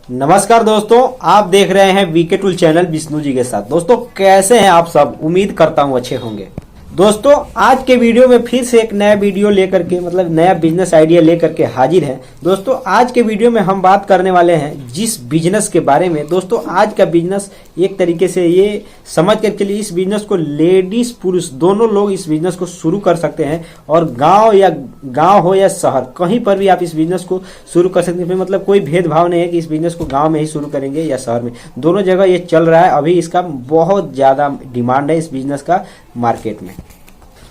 नमस्कार दोस्तों, आप देख रहे हैं VK tool channel Vishnu ji के साथ। दोस्तों कैसे हैं आप सब? उम्मीद करता हूं अच्छे होंगे। दोस्तों आज के वीडियो में फिर से एक नया वीडियो लेकर के नया बिजनेस आइडिया लेकर के हाजिर है। दोस्तों आज के वीडियो में हम बात करने वाले हैं जिस बिजनेस के बारे में। दोस्तों आज का बिजनेस एक तरीके से ये समझ कर चलिए, इस बिजनेस को लेडीज पुरुष दोनों लोग इस बिजनेस को शुरू कर सकते हैं। और गांव हो या शहर, कहीं पर भी आप इस बिजनेस को शुरू कर सकते हैं। मतलब कोई भेदभाव नहीं है कि इस बिजनेस को गांव में ही शुरू करेंगे या शहर में, दोनों जगह ये चल रहा है। अभी इसका बहुत ज्यादा डिमांड है इस बिजनेस का मार्केट में।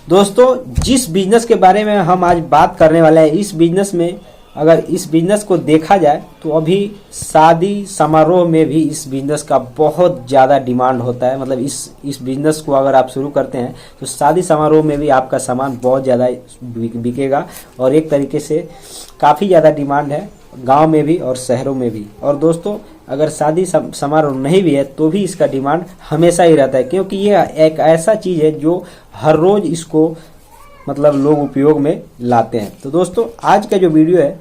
दोस्तों जिस बिजनेस के बारे में हम आज बात करने वाले हैं, इस बिजनेस में अगर इस बिजनेस को देखा जाए तो अभी शादी समारोह में भी इस बिजनेस का बहुत ज़्यादा डिमांड होता है। मतलब इस बिजनेस को अगर आप शुरू करते हैं तो शादी समारोह में भी आपका सामान बहुत ज़्यादा बिकेगा और एक तरीके से काफ़ी ज़्यादा डिमांड है गांव में भी और शहरों में भी। और दोस्तों अगर शादी समारोह नहीं भी है तो भी इसका डिमांड हमेशा ही रहता है, क्योंकि ये एक ऐसा चीज़ है जो हर रोज़ इसको मतलब लोग उपयोग में लाते हैं। तो दोस्तों आज का जो वीडियो है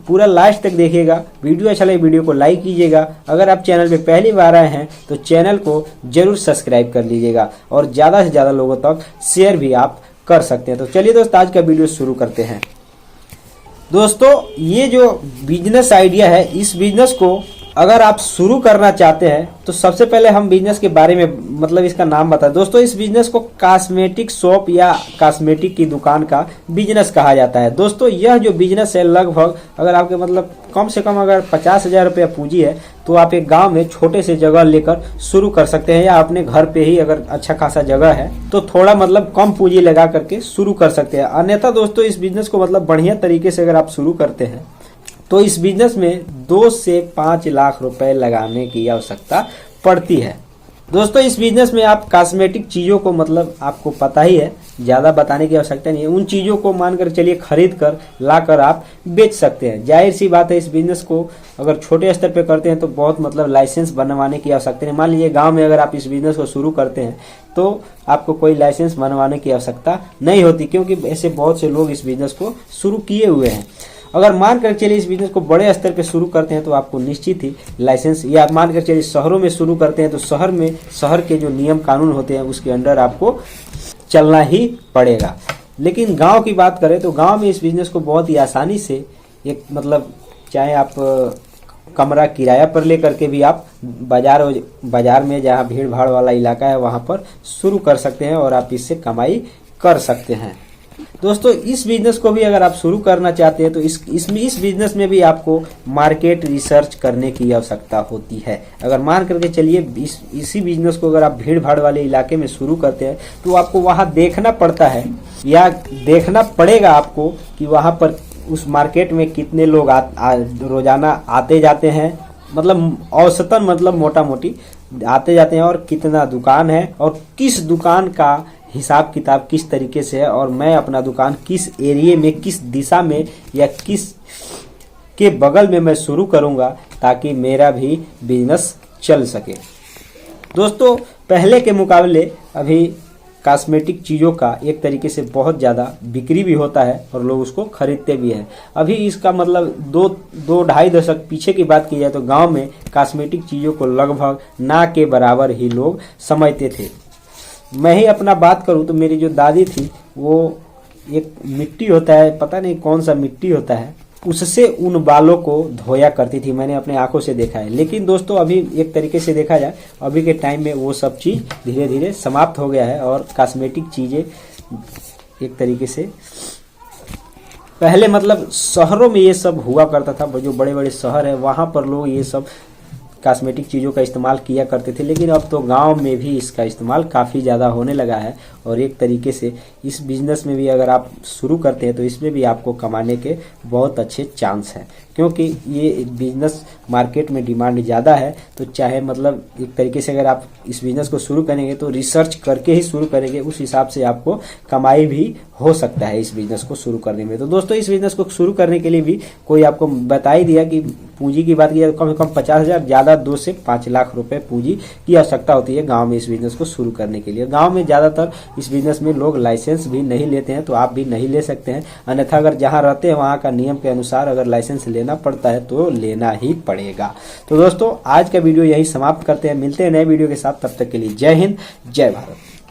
पूरा लास्ट तक देखिएगा। वीडियो अच्छा लगे वीडियो को लाइक कीजिएगा। अगर आप चैनल पे पहली बार आए हैं तो चैनल को जरूर सब्सक्राइब कर लीजिएगा और ज़्यादा से ज़्यादा लोगों तक शेयर भी आप कर सकते हैं। तो चलिए दोस्तों आज का वीडियो शुरू करते हैं। दोस्तों ये जो बिजनेस आइडिया है, इस बिजनेस को अगर आप शुरू करना चाहते हैं तो सबसे पहले हम बिजनेस के बारे में मतलब इसका नाम बताएं। दोस्तों इस बिजनेस को कॉस्मेटिक शॉप या कॉस्मेटिक की दुकान का बिजनेस कहा जाता है। दोस्तों यह जो बिजनेस है लगभग अगर आपके मतलब कम से कम अगर 50,000 रुपया पूंजी है तो आप एक गांव में छोटे से जगह लेकर शुरू कर सकते हैं, या अपने घर पे ही अगर अच्छा खासा जगह है तो थोड़ा मतलब कम पूंजी लगा करके शुरू कर सकते हैं। अन्यथा दोस्तों इस बिजनेस को मतलब बढ़िया तरीके से अगर आप शुरू करते हैं तो इस बिजनेस में 2 से 5 लाख रुपए लगाने की आवश्यकता पड़ती है। दोस्तों इस बिजनेस में आप कॉस्मेटिक चीज़ों को मतलब आपको पता ही है, ज़्यादा बताने की आवश्यकता नहीं है। उन चीज़ों को मानकर चलिए खरीद कर लाकर आप बेच सकते हैं। जाहिर सी बात है इस बिजनेस को अगर छोटे स्तर पे करते हैं तो बहुत मतलब लाइसेंस बनवाने की आवश्यकता नहीं। मान लीजिए गांव में अगर आप इस बिजनेस को शुरू करते हैं तो आपको कोई लाइसेंस बनवाने की आवश्यकता नहीं होती, क्योंकि ऐसे बहुत से लोग इस बिजनेस को शुरू किए हुए हैं। अगर मान कर चलिए इस बिजनेस को बड़े स्तर पे शुरू करते हैं तो आपको निश्चित ही लाइसेंस, या मान कर चलिए शहरों में शुरू करते हैं तो शहर के जो नियम कानून होते हैं उसके अंडर आपको चलना ही पड़ेगा। लेकिन गांव की बात करें तो गांव में इस बिजनेस को बहुत ही आसानी से एक मतलब चाहे आप कमरा किराया पर ले करके भी आप बाजार में जहाँ भीड़ भाड़ वाला इलाका है वहाँ पर शुरू कर सकते हैं और आप इससे कमाई कर सकते हैं। दोस्तों इस बिजनेस को भी अगर आप शुरू करना चाहते हैं तो इस बिजनेस में भी आपको मार्केट रिसर्च करने की आवश्यकता होती है। अगर मान करके चलिए इसी बिजनेस को अगर आप भीड़ भाड़ वाले इलाके में शुरू करते हैं तो आपको वहां देखना पड़ता है या देखना पड़ेगा आपको कि वहां पर उस मार्केट में कितने लोग रोजाना आते जाते हैं, मतलब औसतन मतलब मोटा मोटी आते जाते हैं, और कितना दुकान है और किस दुकान का हिसाब किताब किस तरीके से है, और मैं अपना दुकान किस एरिया में, किस दिशा में या किस के बगल में मैं शुरू करूंगा ताकि मेरा भी बिजनेस चल सके। दोस्तों पहले के मुकाबले अभी कॉस्मेटिक चीज़ों का एक तरीके से बहुत ज़्यादा बिक्री भी होता है और लोग उसको खरीदते भी हैं। अभी इसका मतलब 2-2.5 दशक पीछे की बात की जाए तो गांव में कॉस्मेटिक चीज़ों को लगभग ना के बराबर ही लोग समझते थे। मैं ही अपना बात करूं तो मेरी जो दादी थी वो एक मिट्टी होता है, पता नहीं कौन सा मिट्टी होता है, उससे उन बालों को धोया करती थी। मैंने अपने आंखों से देखा है। लेकिन दोस्तों अभी एक तरीके से देखा जाए अभी के टाइम में वो सब चीज़ धीरे धीरे समाप्त हो गया है और कॉस्मेटिक चीज़ें एक तरीके से पहले मतलब शहरों में ये सब हुआ करता था। जो बड़े बड़े शहर है वहाँ पर लोग ये सब कॉस्मेटिक चीज़ों का इस्तेमाल किया करते थे, लेकिन अब तो गांव में भी इसका इस्तेमाल काफ़ी ज़्यादा होने लगा है। और एक तरीके से इस बिज़नेस में भी अगर आप शुरू करते हैं तो इसमें भी आपको कमाने के बहुत अच्छे चांस हैं, क्योंकि ये बिज़नेस मार्केट में डिमांड ज़्यादा है। तो चाहे मतलब एक तरीके से अगर आप इस बिज़नेस को शुरू करेंगे तो रिसर्च करके ही शुरू करेंगे, उस हिसाब से आपको कमाई भी हो सकता है इस बिज़नेस को शुरू करने में। तो दोस्तों इस बिज़नेस को शुरू करने के लिए भी कोई आपको बता ही दिया कि पूंजी की बात की जाए तो कम से कम 50,000, ज़्यादा 2 से 5 लाख रुपए पूंजी की आवश्यकता होती है गांव में इस बिज़नेस को शुरू करने के लिए। गांव में ज़्यादातर इस बिज़नेस में लोग लाइसेंस भी नहीं लेते हैं, तो आप भी नहीं ले सकते हैं। अन्यथा अगर जहां रहते हैं वहां का नियम के अनुसार अगर लाइसेंस ले लेना पड़ता है तो लेना ही पड़ेगा। तो दोस्तों आज का वीडियो यही समाप्त करते हैं, मिलते हैं नए वीडियो के साथ, तब तक के लिए जय हिंद जय भारत।